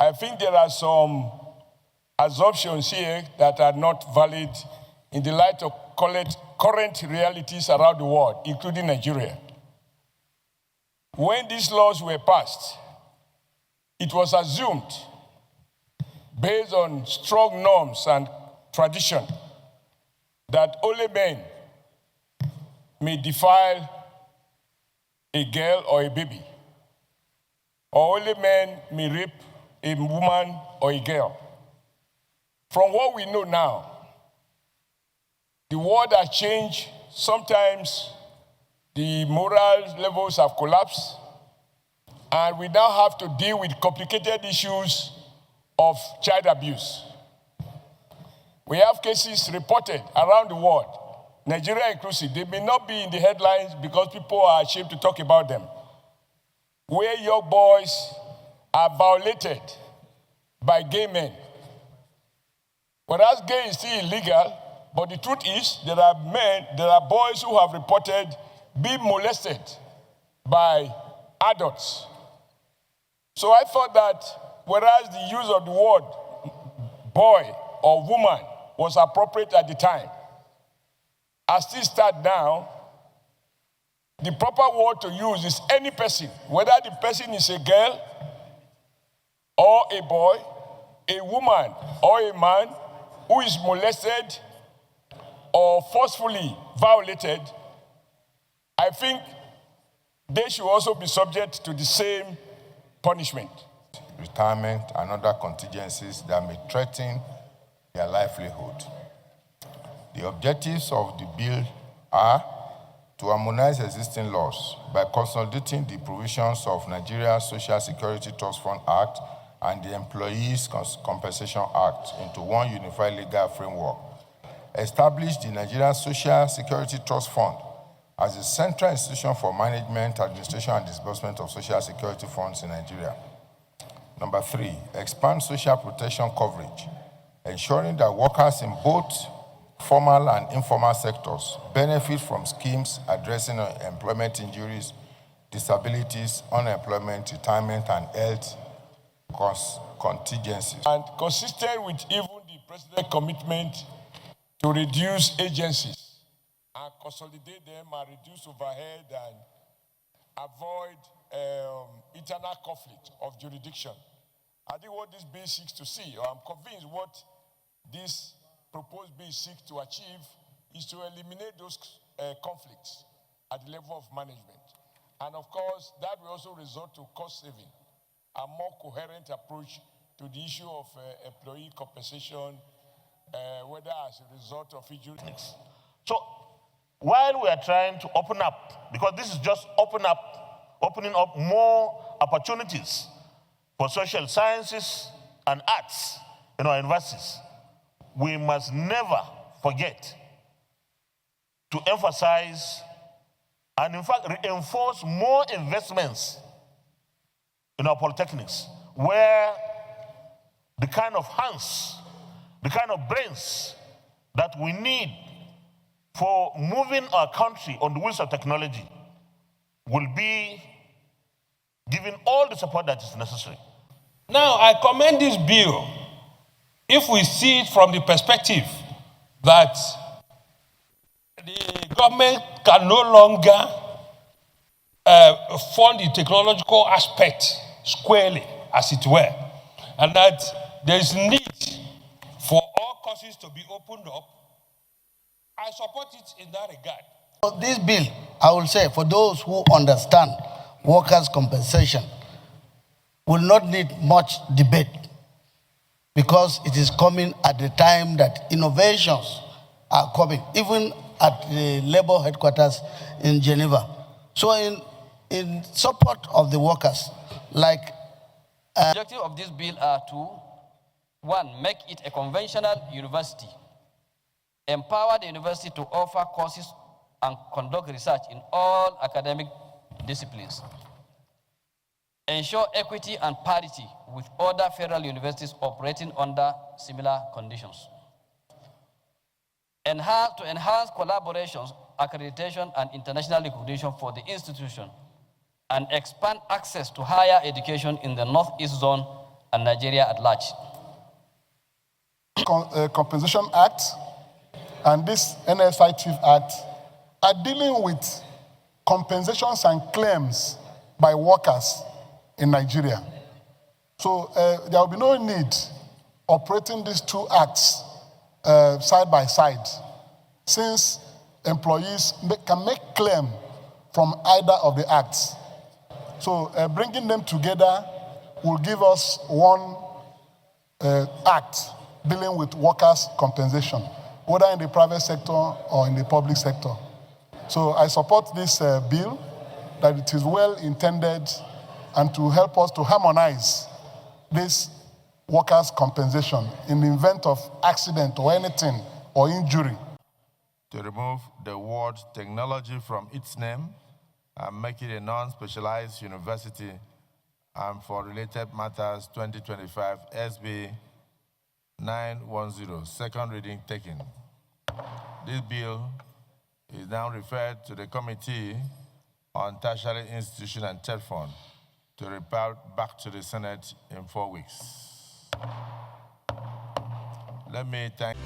I think there are some assumptions here that are not valid in the light of current realities around the world, including Nigeria. When these laws were passed, it was assumed, based on strong norms and tradition, that only men may defile a girl or a baby, or only men may rape a woman or a girl. From what we know now, the world has changed. Sometimes the moral levels have collapsed, and we now have to deal with complicated issues of child abuse. We have cases reported around the world, Nigeria inclusive. They may not be in the headlines because people are ashamed to talk about them, where young boys are violated by gay men. Whereas gay is still illegal, but the truth is there are boys who have reported being molested by adults. So I thought that whereas the use of the word boy or woman was appropriate at the time, as things start now, the proper word to use is any person, whether the person is a girl or a boy, a woman or a man who is molested or forcefully violated. I think they should also be subject to the same punishment. Retirement and other contingencies that may threaten their livelihood. The objectives of the bill are to harmonize existing laws by consolidating the provisions of Nigeria's Social Security Trust Fund Act and the Employees Compensation Act into one unified legal framework. Establish the Nigerian Social Security Trust Fund as a central institution for management, administration, and disbursement of social security funds in Nigeria. Number 3, expand social protection coverage, ensuring that workers in both formal and informal sectors benefit from schemes addressing employment injuries, disabilities, unemployment, retirement, and health contingencies. And consistent with even the President's commitment to reduce agencies and consolidate them and reduce overhead and avoid internal conflict of jurisdiction. I think what this bill seeks to see, or I'm convinced what this proposed bill seeks to achieve, is to eliminate those conflicts at the level of management. And of course, that will also result to cost saving, a more coherent approach to the issue of employee compensation, whether as a result of injuries. So while we are trying to open up, because this is just opening up more opportunities for social sciences and arts in our universities, we must never forget to emphasize and in fact reinforce more investments in our polytechnics, where the kind of hands, the kind of brains that we need for moving our country on the wheels of technology will be given all the support that is necessary. Now, I commend this bill if we see it from the perspective that the government can no longer fund the technological aspect squarely, as it were, and that there is need for all courses to be opened up. I support it in that regard. So this bill, I will say, for those who understand workers' compensation, will not need much debate because it is coming at the time that innovations are coming, even at the labor headquarters in Geneva. So in support of the workers, like... The objective of this bill are to, 1, make it a conventional university, empower the university to offer courses and conduct research in all academic disciplines, ensure equity and parity with other federal universities operating under similar conditions, to enhance collaborations, accreditation, and international recognition for the institution, and expand access to higher education in the Northeast Zone and Nigeria at large. Compensation Act and this NSITF Act are dealing with compensations and claims by workers in Nigeria. So there will be no need operating these two acts side by side, since employees can make claim from either of the acts. So bringing them together will give us one act dealing with workers' compensation, whether in the private sector or in the public sector. So I support this bill, that it is well intended and to help us to harmonize this workers' compensation in the event of accident or anything or injury. To remove the word technology from its name and make it a non-specialized university, and for related matters 2025 SB 910, second reading taken. This bill is now referred to the Committee on Tertiary Institution and TED Fund to report back to the Senate in 4 weeks. Let me thank